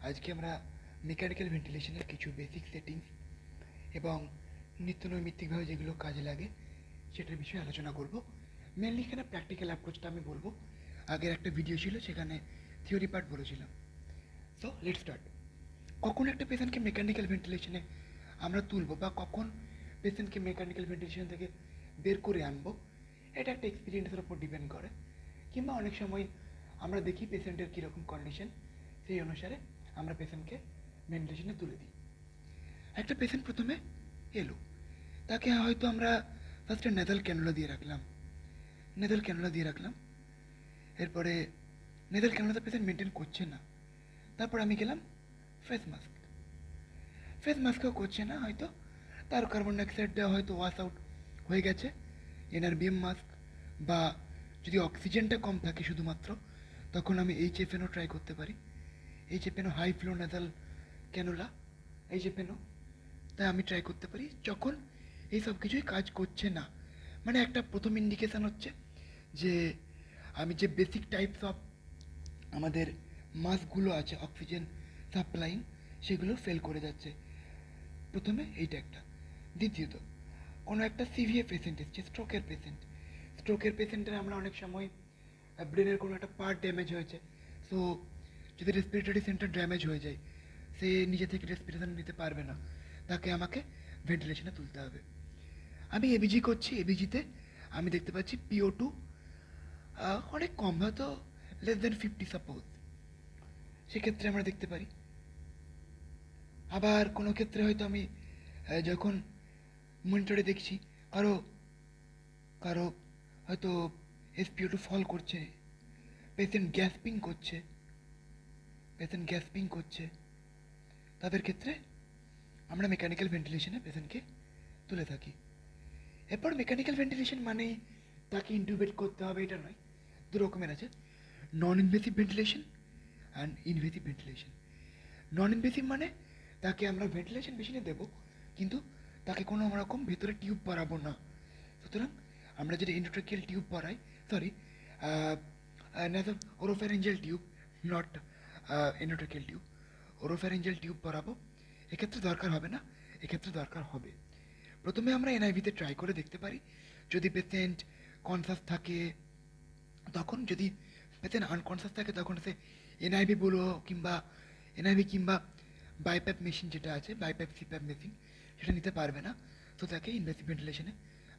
আজকে আমরা মেকানিক্যাল ভেন্টিলেশনের কিছু বেসিক সেটিংস এবং নিত্যনৈমিত্তিকভাবে যেগুলো কাজে লাগে সেটার বিষয়ে আলোচনা করব। মেনলি এখানে প্র্যাকটিক্যাল অ্যাপ্রোচটা আমি বলবো। আগের একটা ভিডিও ছিল, সেখানে থিওরি পার্ট বলেছিলাম। So let's start. কখন একটা পেশেন্টকে মেকানিক্যাল ভেন্টিলেশনে আমরা তুলবো বা কখন পেশেন্টকে মেকানিক্যাল ভেন্টিলেশন থেকে বের করে আনবো, এটা একটা এক্সপিরিয়েন্সের উপর ডিপেন্ড করে। কিংবা অনেক সময় আমরা দেখি পেশেন্টের কীরকম কন্ডিশন, সেই অনুসারে আমরা পেশেন্টকে ভেন্টিলেশনে তুলে দিই। একটা পেশেন্ট প্রথমে এলো, তাকে হয়তো আমরা ফার্স্টে নেদাল ক্যানুলা দিয়ে রাখলাম। এরপরে নেদাল ক্যানুলাতে পেশেন্ট মেনটেন করছে না, তারপর আমি গেলাম ফেস মাস্কও করছে না, হয়তো তার কার্বন ডাইঅক্সাইড দেওয়া হয়তো ওয়াশ আউট হয়ে গেছে। এনআরবিএম মাস্ক বা যদি অক্সিজেনটা কম থাকে শুধুমাত্র, তখন আমি এইচএফএনও ট্রাই করতে পারি। এইচএফএনও হাই ফ্লো নেজাল ক্যানুলা, এইচএফএনও তাই আমি ট্রাই করতে পারি যখন এই সব কিছুই কাজ করছে না। মানে একটা প্রথম ইন্ডিকেশান হচ্ছে যে আমি যে বেসিক টাইপস অফ আমাদের মাস্কগুলো আছে অক্সিজেন সাপ্লাইং, সেগুলো ফেল করে যাচ্ছে। প্রথমে এইটা একটা। দ্বিতীয়ত, কোনো একটা সিভিএ পেশেন্ট এসছে, স্ট্রোকের পেশেন্টের আমরা অনেক সময় ব্রেনের কোনো একটা পার্ট ড্যামেজ হয়েছে। সো যদি রেসপিরেটরি সেন্টার ড্যামেজ হয়ে যায়, সে নিজে থেকে রেসপিরেশন নিতে পারবে না, তাকে আমাকে ভেন্টিলেশনে তুলতে হবে। আমি এবিজি করছি, এবিজিতে আমি দেখতে পাচ্ছি PO2 অনেক কম, হয়তো less than 50 সাপোজ। সেক্ষেত্রে আমরা দেখতে পারি। আবার কোনো ক্ষেত্রে হয়তো আমি যখন মনিটরে দেখছি কারো কারো হয়তো SpO2 ফল করছে, পেশেন্ট গ্যাসপিং করছে, তাদের ক্ষেত্রে আমরা মেকানিক্যাল ভেন্টিলেশনে পেশেন্টকে তুলে থাকি। এরপর মেকানিক্যাল ভেন্টিলেশন মানেই তাকে ইন্টিউবেট করতে হবে এটা নয়, দু রকমের আছে, non invasive ventilation and invasive ventilation. Non invasive মানে তাকে আমরা ভেন্টিলেশন মেশিনে দেবো, কিন্তু তাকে কোনো রকম ভেতরে টিউব পরাবো না। সুতরাং আমরা যেটা এন্ডোট্রাকিয়াল টিউব পরাই, sorry oropharyngeal tube, not endotracheal tube, oropharyngeal tube পরাবো। এক্ষেত্রে দরকার হবে না, এক্ষেত্রে দরকার হবে। প্রথমে আমরা এনআইভিতে ট্রাই করে দেখতে পারি। যদি পেশেন্ট কনসাস থাকে, তখন যদি পেশেন্ট আনকনসাস থাকে, তখন সে এনআইভি বলো কিংবা বাইপ্যাপ মেশিন যেটা আছে, বাইপ্যাপ সিপ্যাপ মেশিন, সেটা নিতে পারবে না। তো তাকে ইনভেসিভ ভেন্টিলেশনে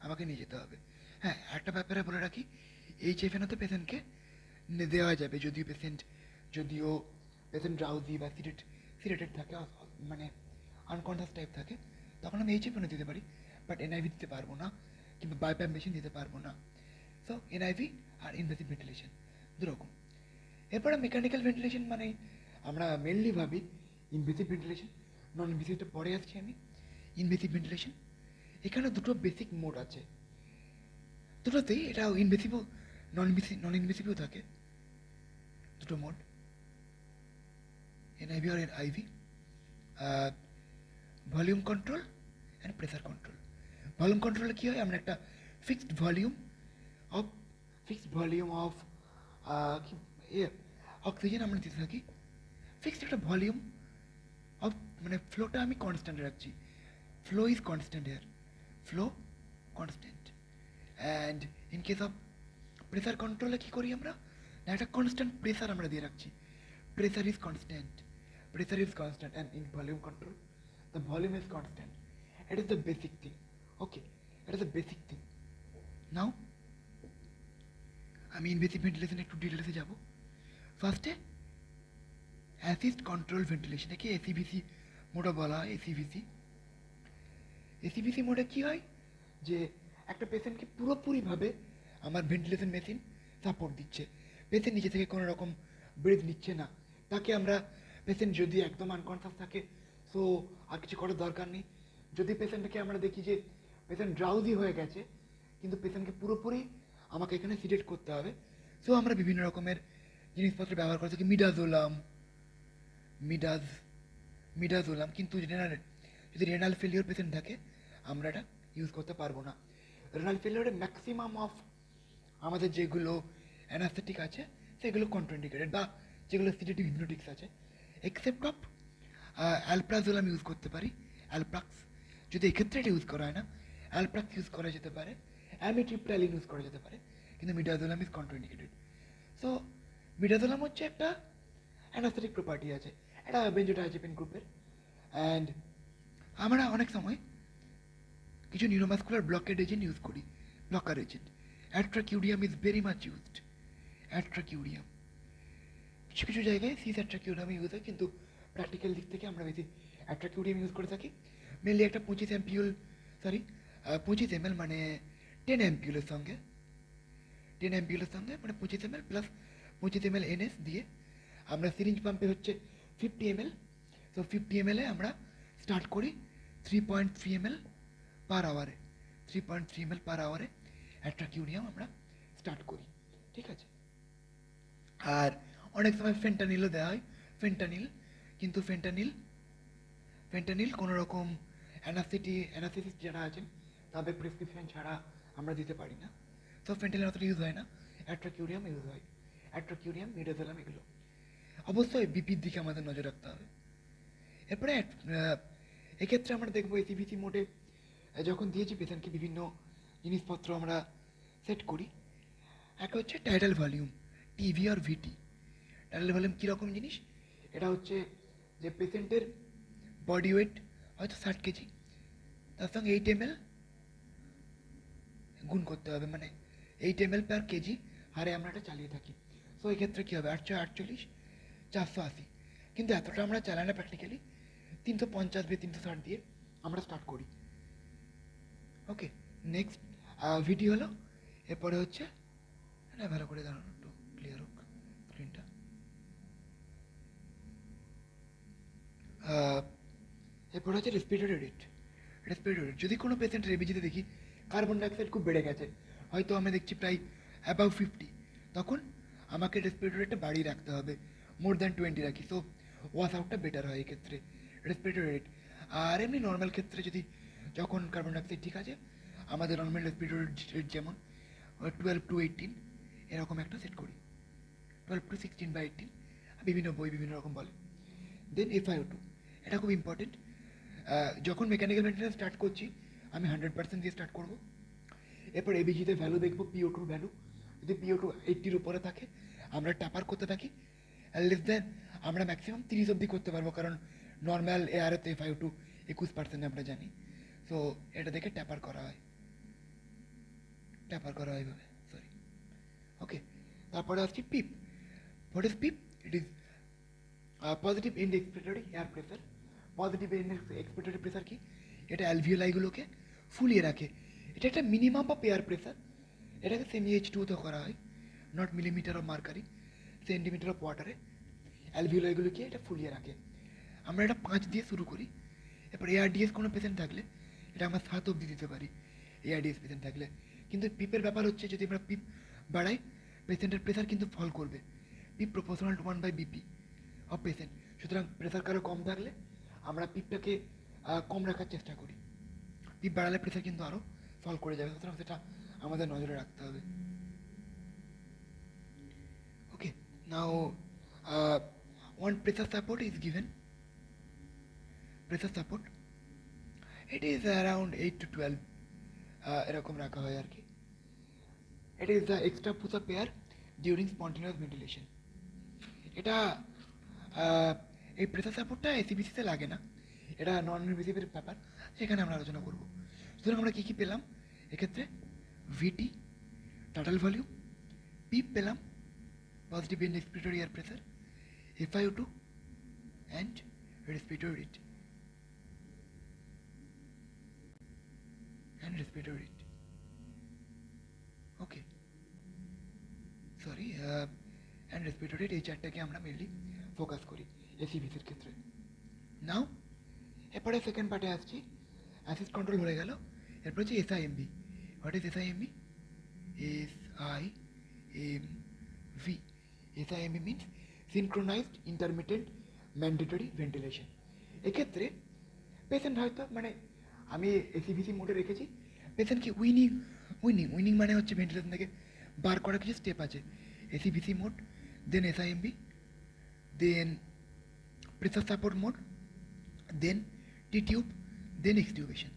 আমাকে নিয়ে যেতে হবে। হ্যাঁ, একটা ব্যাপারে বলে রাখি, এইচএফএনও তো পেশেন্টকে দেওয়া যাবে, যদিও পেশেন্ট ড্রাউজি বা সিরেটেড থাকে, মানে আনকনসাস টাইপ থাকে, তখন আমি এইচএফএনও দিতে পারি, বাট এনআইভি দিতে পারবো না, কিংবা বাইপ্যাপ মেশিন দিতে পারবো না। সো এনআইভি আর ইনভেসিভ ভেন্টিলেশন দুরকম। এরপরে মেকানিক্যাল ভেন্টিলেশন মানে আমরা মেনলি ভাবি ইনভেসিভ ভেন্টিলেশন, নন ইনভেসিভটা পরে আসছি আমি। ইনভেসিভ ভেন্টিলেশন, এখানে দুটো বেসিক মোড আছে, দুটোতেই এটা ইনভেসিভও নন ইনভেসিভও থাকে, দুটো মোড, এনআইভি আর NIV. Volume control and pressure control. Volume কন্ট্রোলে কী হয়, আমরা একটা ফিক্সড ভলিউম অফ অক্সিজেন আমরা দিতে থাকি। ফিক্সড একটা ভলিউম অফ, মানে ফ্লোটা আমি কনস্ট্যান্ট রাখছি। Flow is constant here, flow constant. And in case of pressure কন্ট্রোলে কী করি আমরা, না একটা কনস্ট্যান্ট প্রেসার আমরা দিয়ে রাখছি। Pressure is constant, and in volume control the volume is constant. It is the basic thing. Okay, it is the basic thing. Now আমি ইনভেসিভ ভেন্টিলেশন একটু ডিটেলসে যাব। ফার্স্টে অ্যাসিস্ট কন্ট্রোল ভেন্টিলেশন, একে এসিভিসি মোডও বলা হয়। এসিভিসি মোডে কী হয়, যে একটা পেশেন্টকে পুরোপুরিভাবে আমার ভেন্টিলেশন মেশিন সাপোর্ট দিচ্ছে, পেশেন্ট নিজে থেকে কোনো রকম ব্রেথ নিচ্ছে না, তাকে আমরা, পেশেন্ট যদি একদম আনকনসাস থাকে, সো আর কিছু করার দরকার নেই। যদি পেশেন্টকে আমরা দেখি যে পেশেন্ট ড্রাউজি হয়ে গেছে, কিন্তু পেশেন্টকে পুরোপুরি আমাকে এখানে সিডেট করতে হবে, সো আমরা বিভিন্ন রকমের জিনিসপত্র ব্যবহার করে থাকি। মিডাজ মিডাজোলাম, কিন্তু যদি রেনাল ফেলিওর পেশেন্ট থাকে, আমরা এটা ইউজ করতে পারবো না। রেনাল ফেলিওরে ম্যাক্সিমাম অফ আমাদের যেগুলো অ্যানাস্থেটিক আছে, সেগুলো কন্ট্রাইন্ডিকেটেড, বা যেগুলো সিডেটিভ হিপনোটিক্স আছে, এক্সেপ্ট অফ অ্যালপ্রাজোলাম ইউজ করতে পারি, অ্যালপ্রাক্স, যদি এক্ষেত্রে এটা ইউজ করা হয় না, অ্যালপ্রাক্স ইউজ করা যেতে পারে, অ্যামিট্রিপ্টাইলিন ইউজ করা যেতে পারে, কিন্তু midazolam is contraindicated. So midazolam হচ্ছে একটা অ্যানাস্থেটিক প্রপার্টি আছে, এটা বেঞ্জোডাইজেপিন গ্রুপের। অ্যান্ড আমরা অনেক সময় কিছু নিউরোমাস্কুলার ব্লকেড এজেন্ট ইউজ করি, blocker agent. Atracurium is very much used, atracurium. কিছু কিছু জায়গায় সিস অ্যাট্রাকিউডিয়াম ইউজ হয়, কিন্তু প্র্যাকটিক্যাল দিক থেকে আমরা বেশি অ্যাট্রাকিউডিয়াম ইউজ করে থাকি। মেনলি একটা 25 ml মানে 10 ampules সঙ্গে, 10 ampules সঙ্গে মানে 25 ml প্লাস 25 ml এনএস দিয়ে আমরা সিরিঞ্জ পাম্পে হচ্ছে 50 ml। সো 50 ml আমরা স্টার্ট করি 3.3 ml পার আওয়ারে, 3.3 ml পার আওয়ারে অ্যাট্রাকিউডিয়াম আমরা স্টার্ট করি, ঠিক আছে। আর অনেক সময় ফেন্টানিলও দেওয়া হয়, ফেন্টানিল, কিন্তু ফেন্টানিল কোনো রকম অ্যানাস্থেসিস যারা আছেন তাদের প্রেসক্রিপশন ছাড়া আমরা দিতে পারি না। তো ফেন্টানিল অতটা ইউজ হয় না, অ্যাট্রাকিউডিয়াম ইউজ হয়, অ্যাট্রাকিউডিয়াম, মিডাজোলাম এগুলো। অবশ্যই বিপির দিকে আমাদের নজর রাখতে হবে। এরপরে এক্ষেত্রে আমরা দেখবো এসিভিসি মোডে যখন দিয়েছি পেশেন্টকে বিভিন্ন জিনিসপত্র আমরা সেট করি। একটা হচ্ছে টাইডাল ভলিউম, টিভি আর ভিটি। টাইডাল ভলিউম কীরকম জিনিস, এটা হচ্ছে যে পেশেন্টের বডি ওয়েট হয়তো 60 কেজি, তার সঙ্গে 8 ml গুণ করতে হবে, মানে 8 ml পার কেজি হারে আমরা এটা চালিয়ে থাকি। সো এক্ষেত্রে কী হবে, 848, 480, কিন্তু এতটা আমরা চালাই না প্র্যাকটিক্যালি, 350 বা 360 দিয়ে আমরা স্টার্ট করি। ওকে, নেক্সট ভিডি হলো। এরপরে হচ্ছে না, ভালো করে দাঁড়ানো, একটু ক্লিয়ার হোক স্ক্রিনটা। এরপর হচ্ছে রেসপিরেটরি রেট। যদি কোনো পেশেন্টের এবিজিতে দেখি কার্বন ডাইঅক্সাইড খুব বেড়ে গেছে, হয়তো আমি দেখছি প্রায় অ্যাবাভ 50, তখন আমাকে রেসপিরেটরি রেটটা বাড়িয়ে রাখতে হবে, মোর দ্যান 20 রাখি। সো ওয়াশ আউটটা বেটার হয় এক্ষেত্রে, রেসপিরেটরি রেট। আর এমনি নর্মাল ক্ষেত্রে যদি যখন কার্বন ডাইঅক্সাইড ঠিক আছে, আমাদের নর্মাল রেসপিরেটরি রেট যেমন 12 to 18 এরকম একটা সেট করি, 12 to 16 বা 18, বিভিন্ন বই বিভিন্ন রকম বলে। দেন FiO2, এটা খুব ইম্পর্টেন্ট। যখন মেকানিক্যাল মেনটেন্যান্স স্টার্ট করছি আমি 100% দিয়ে স্টার্ট করব। এরপর এবিজিতে ভ্যালু দেখবো, PO2 ভ্যালু, যদি PO2 80-র উপরে থাকে আমরা ট্যাপার করতে থাকি। আর লেস দেন আমরা ম্যাক্সিমাম 30 অবধি করতে পারবো, কারণ নর্মাল এয়ারেতে FiO2 21% আমরা জানি। সো এটা দেখে ট্যাপার করা হয় এভাবে, সরি। ওকে, তারপরে আসছি PEEP. What is PEEP? It is positive end expiratory air pressure. Positive end expiratory pressure কি? এটা অ্যালভিওলাইগুলোকে ফুলিয়ে রাখে, এটা একটা মিনিমাম অফ এয়ার প্রেসার। এটাকে সেমি H2-তে করা হয়, not millimetre of mercury, centimetre of ওয়াটারে অ্যালভিওলাইগুলোকে এটা ফুলিয়ে রাখে। আমরা এটা 5 দিয়ে শুরু করি। এরপর ARDS কোনো পেশেন্ট থাকলে এটা আমরা 7 অবধি দিতে পারি, ARDS পেশেন্ট থাকলে। কিন্তু পিপের ব্যাপার হচ্ছে যদি আমরা পিপ বাড়াই পেশেন্টের প্রেসার কিন্তু ফল করবে, PEEP proportional to 1/BP of patient. সুতরাং প্রেসার কারো কম থাকলে আমরা পিপটাকে কম রাখার চেষ্টা করি, পিপ বাড়ালে প্রেসার কিন্তু আরও ফল করে যাবে, সুতরাং সেটা আমাদের নজরে রাখতে হবে। ওকে, নাও one pressure support is given. Pressure support, it is around 8 to 12 এরকম রাখা হয় আর কি। It is the extra push-up pair during spontaneous ventilation. এটা এই প্রেসার সাপোর্টটা এসিবিসিতে লাগে না, এটা নন ইনভেসিভের ব্যাপার, সেখানে আমরা আলোচনা করব। সুতরাং আমরা কী কী পেলাম এক্ষেত্রে? ভিটি, টাটাল ভলিউম, পিপ পেলাম, positive end expiratory air pressure, FiO2 and respiratory rate, okay, sorry, and respiratory rate, এই চারটাকে আমরা মেনলি ফোকাস করি এসিবিসির ক্ষেত্রে। নাও এরপরে সেকেন্ড পার্টে আসছি, অ্যাসিড কন্ট্রোল হয়ে গেল। এরপর হচ্ছে SIMV। What is SIMV? SIMV, SIMV means synchronised intermittent mandatory ventilation. এক্ষেত্রে পেশেন্ট হয়তো, মানে আমি এসিভিসি মোডে রেখেছি, পেশেন্টকে উইনিং মানে হচ্ছে ভেন্টিলেশন থেকে বার করার কিছু স্টেপ আছে, এসিভিসি মোড, দেন SIMV, দেন প্রেসার সাপোর্ট মোড, দেন টি টিউব, দেন এক্সটিউবেশন।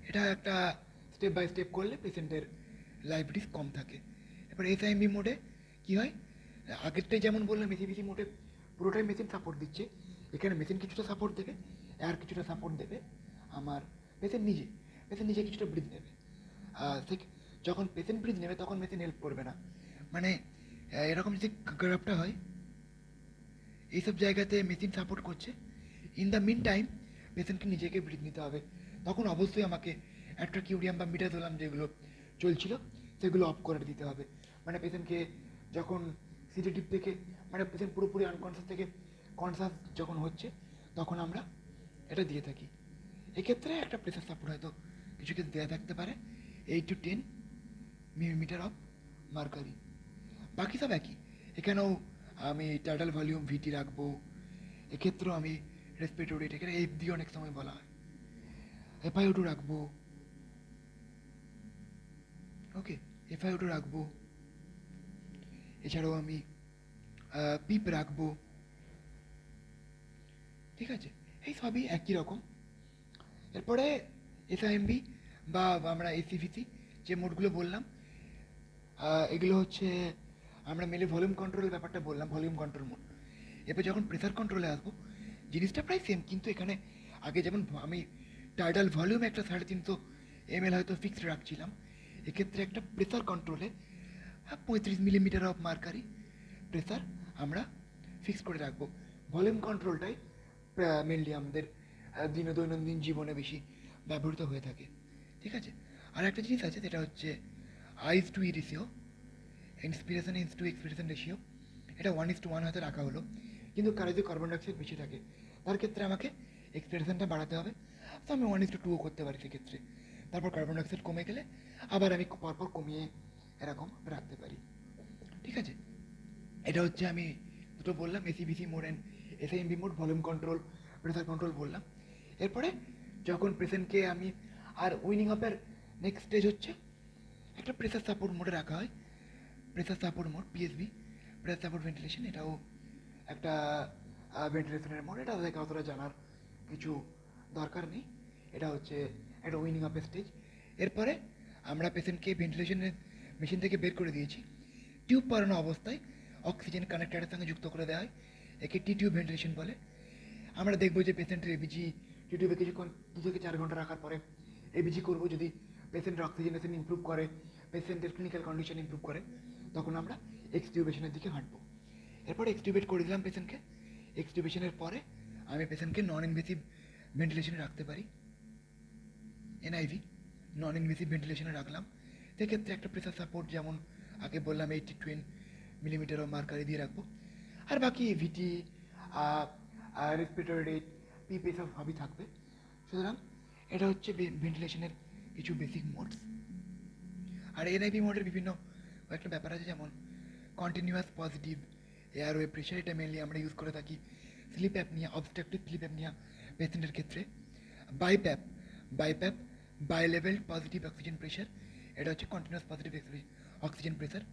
এটা একটা স্টেপ বাই স্টেপ করলে পেশেন্টের লাইফ রিস্ক কম থাকে। এবার এসআইএমবি মোডে কী হয়, আগেরটাই যেমন বললাম এসিবিসি মোডে পুরোটাই মেশিন সাপোর্ট দিচ্ছে, এখানে মেশিন কিছুটা সাপোর্ট দেবে, আর কিছুটা সাপোর্ট দেবে আমার পেশেন্ট নিজে কিছুটা ব্রিথ নেবে। ঠিক যখন পেশেন্ট ব্রিথ নেবে তখন মেশিন হেল্প করবে না, মানে এরকম যদি গ্রাফটা হয়, এইসব জায়গাতে মেশিন সাপোর্ট করছে, ইন দ্য মিন টাইম পেশেন্টকে নিজেকে ব্রিথ নিতে হবে। তখন অবশ্যই আমাকে অ্যাট্রাকিউরিয়াম বা মিডাজোলাম যেগুলো চলছিল সেগুলো অফ করে দিতে হবে। মানে পেশেন্টকে যখন সিডেটিভ থেকে, মানে পেশেন্ট পুরোপুরি আনকনসিয়াস থেকে কনসাস যখন হচ্ছে তখন আমরা এটা দিয়ে থাকি। এক্ষেত্রে একটা প্রেসার সাপোর্ট হয়তো কিছু ক্ষেত্রে দেওয়া থাকতে পারে 8 to 10 মিলিমিটার অফ মার্কারি। বাকি সব একই। এখানেও আমি টাইটাল ভলিউম ভিটি রাখবো, এক্ষেত্রেও আমি রেসপিরেটরি রেট এখানে এফ দিয়ে অনেক সময় বলা হয়, এফআইও2 রাখবো, ওকে, এফআইও2 রাখবো। এছাড়াও আমি পিপ রাখবো, ঠিক আছে, এই সবই একই রকম। এরপরে এসআইএমবি বা আমরা এসিভিসি যে মোডগুলো বললাম, এগুলো হচ্ছে আমরা মেলে ভলিউম কন্ট্রোলের ব্যাপারটা বললাম, ভলিউম কন্ট্রোল মোড। এরপর যখন প্রেসার কন্ট্রোলে আসবো জিনিসটা প্রায় সেম, কিন্তু এখানে আগে যেমন আমি টাইডাল ভলিউম একটা 350 ml হয়তো ফিক্সড রাখছিলাম, এক্ষেত্রে একটা প্রেসার কন্ট্রোলে 35 মিলিমিটার অফ মার্কারি প্রেসার আমরা ফিক্স করে রাখবো। ভলিউম কন্ট্রোলটাই মেনলি আমাদের দৈনন্দিন জীবনে বেশি ব্যবহৃত হয়ে থাকে, ঠিক আছে। আর একটা জিনিস আছে যেটা হচ্ছে I to E ratio, inspiration is to expiration ratio, এটা 1:1 হয়তো রাখা হলো, কিন্তু কারো যদি কার্বন ডাইঅক্সাইড বেশি থাকে তার ক্ষেত্রে আমাকে এক্সপিরেশনটা বাড়াতে হবে, তো আমি 1:2ও করতে পারি সেক্ষেত্রে। তারপর কার্বন ডাইঅক্সাইড কমে গেলে আবার আমি পরপর কমিয়ে এরকম রাখতে পারি, ঠিক আছে। এটা হচ্ছে আমি দুটো বললাম, এসিবিসি mode and SIMV mode, volume control, pressure control বললাম। এরপরে যখন পেশেন্টকে আমি আর উইনিং আপের নেক্সট স্টেজ হচ্ছে একটা প্রেসার সাপোর্ট মোডে রাখা হয়, pressure support mode PSV, pressure support ventilation, এটাও একটা ভেন্টিলেশনের মোড, এটা তাদেরকে অতটা জানার কিছু দরকার নেই। এটা হচ্ছে একটা উইনিং আপের স্টেজ। এরপরে আমরা পেশেন্টকে ভেন্টিলেশনের মেশিন থেকে বের করে দিয়েছি, টিউব পরানো অবস্থায় অক্সিজেন কানেক্টারের সঙ্গে যুক্ত করে দেওয়া হয়, একে টি টিউব ভেন্টিলেশন বলে। আমরা দেখবো যে পেশেন্টের এবিজি টি টিউবে কিছুক্ষণ 2 থেকে 4 ঘন্টা রাখার পরে এবিজি করবো, যদি পেশেন্টের অক্সিজেনেশন ইমপ্রুভ করে, পেশেন্টের ক্লিনিক্যাল কন্ডিশন ইমপ্রুভ করে, তখন আমরা এক্সটিউবেশনের দিকে হাঁটবো। এরপরে এক্সটিউবেট করে দিলাম পেশেন্টকে, এক্সটিউবেশনের পরে আমি পেশেন্টকে নন ইনভেসিভ ভেন্টিলেশনে রাখতে পারি, এনআইভি, নন ইনভেসিভ ভেন্টিলেশনে রাখলাম। সেক্ষেত্রে একটা প্রেসার সাপোর্ট যেমন আগে বললাম 8 to 10 মিলিমিটার মার্কারি দিয়ে রাখবো, আর বাকি ভিটি, রেসপিরেটরি রেট, পিপি সব সবই থাকবে। সুতরাং এটা হচ্ছে ভেন্টিলেশনের কিছু বেসিক মোডস। আর এনআইভি মোডের বিভিন্ন কয়েকটা ব্যাপার আছে, যেমন কন্টিনিউয়াস পজিটিভ এয়ারওয়ে প্রেশার, এটা মেনলি আমরা ইউজ করে থাকি sleep apnoea, obstructive sleep apnoea পেশেন্টের ক্ষেত্রে। BiPAP, BiPAP bi level positive oxygen pressure, এটা হচ্ছে কন্টিনিউয়াস পজিটিভ অক্সিজেন প্রেশার।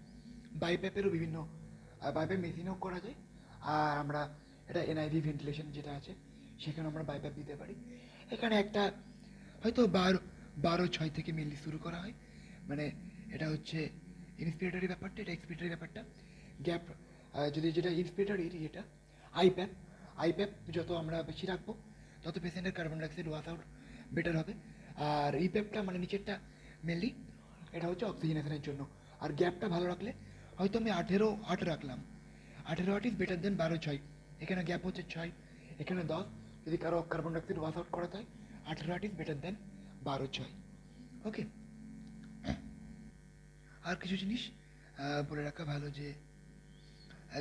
বাইপ্যাপেরও বিভিন্ন বাইপ্যাপ মেশিনেও করা যায়, আর আমরা এটা এনআইভি ভেন্টিলেশন যেটা আছে সেখানে আমরা বাইপ্যাপ দিতে পারি। এখানে একটা হয়তো 12-6 থেকে মেনলি শুরু করা হয়, মানে এটা হচ্ছে ইন্সপিরেটরি ব্যাপারটা, এটা এক্সপিরেটরি ব্যাপারটা। গ্যাপ যদি যেটা ইন্সপিরেটরি এটা আইপ্যাপ, আইপ্যাপ যত আমরা বেশি রাখবো তত পেশেন্টের carbon dioxide wash out better হবে। আর ইপ্যাপটা মানে নিচেরটা মেনলি এটা হচ্ছে অক্সিজেনেশনের জন্য। আর গ্যাপটা ভালো রাখলে হয়তো আমি 18-8 রাখলাম, 18-8 ইজ বেটার দেন 12-6, এখানে গ্যাপ হচ্ছে 6, এখানে 10, যদি কারো কার্বন ডাইঅক্সাইড ওয়াশ আউট করাতে হয় 18-8 ইজ বেটার দেন 12-6, ওকে। আর কিছু জিনিস বলে রাখা ভালো যে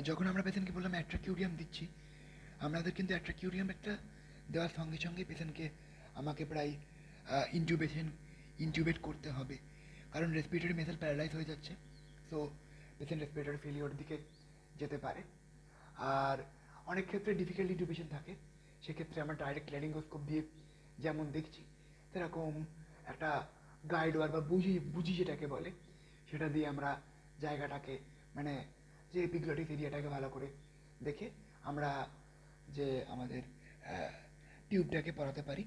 যখন আমরা পেশেন্টকে বললাম অ্যাট্রাকিউরিয়াম দিচ্ছি, আমাদের কিন্তু অ্যাট্রাকিউরিয়াম একটা দেওয়ার সঙ্গে সঙ্গে পেশেন্টকে আমাকে প্রায় ইনটিউবেট করতে হবে, কারণ রেসপিরেটরি মেসাল প্যারালাইজ হয়ে যাচ্ছে, সো পেশেন্ট রেসপিরেটরি ফেলিওর দিকে যেতে পারে। আর অনেক ক্ষেত্রে ডিফিকাল্ট ইনটিউবেশন থাকে, সেক্ষেত্রে আমরা ডাইরেক্ট ল্যারিঙ্গোস্কোপ দিয়ে যেমন দেখছি সেরকম একটা গাইড ওয়ার বা বুঝি বুঝি যেটাকে বলে সেটা দিয়ে আমরা জায়গাটাকে, মানে যে এপিগ্লটিক এরিয়াটাকে ভালো করে দেখে আমরা যে আমাদের টিউবটাকে পরাতে পারি।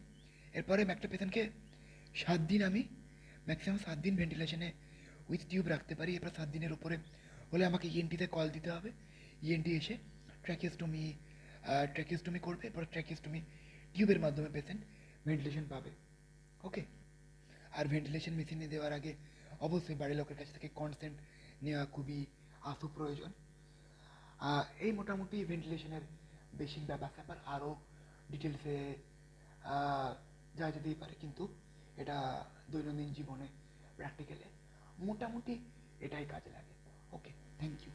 এরপরে একটা পেশেন্টকে 7 দিন আমি ম্যাক্সিমাম 7 দিন ভেন্টিলেশনে উইথ টিউব রাখতে পারি। এরপর 7 দিনের উপরে হলে আমাকে ইএনটিতে কল দিতে হবে। ইএনটি এসে ট্র্যাকিওস্টমি ট্র্যাকিওস্টমি করবে। এরপর ট্র্যাকিওস্টমি টিউবের মাধ্যমে পেশেন্ট ভেন্টিলেশন পাবে। ওকে। আর ভেন্টিলেশন মেশিনে দেওয়ার আগে অবশ্যই বাড়ির লোকের কাছ থেকে কনসেন্ট নেওয়া খুবই প্রয়োজন। এই মোটামুটি ভেন্টিলেশনের বেসিক ব্যাপার স্যাপার। আরও ডিটেলসে যাওয়া যেতেই পারে, কিন্তু এটা দৈনন্দিন জীবনে প্র্যাকটিক্যালে মোটামুটি এটাই কাজে লাগে। ওকে, থ্যাংক ইউ।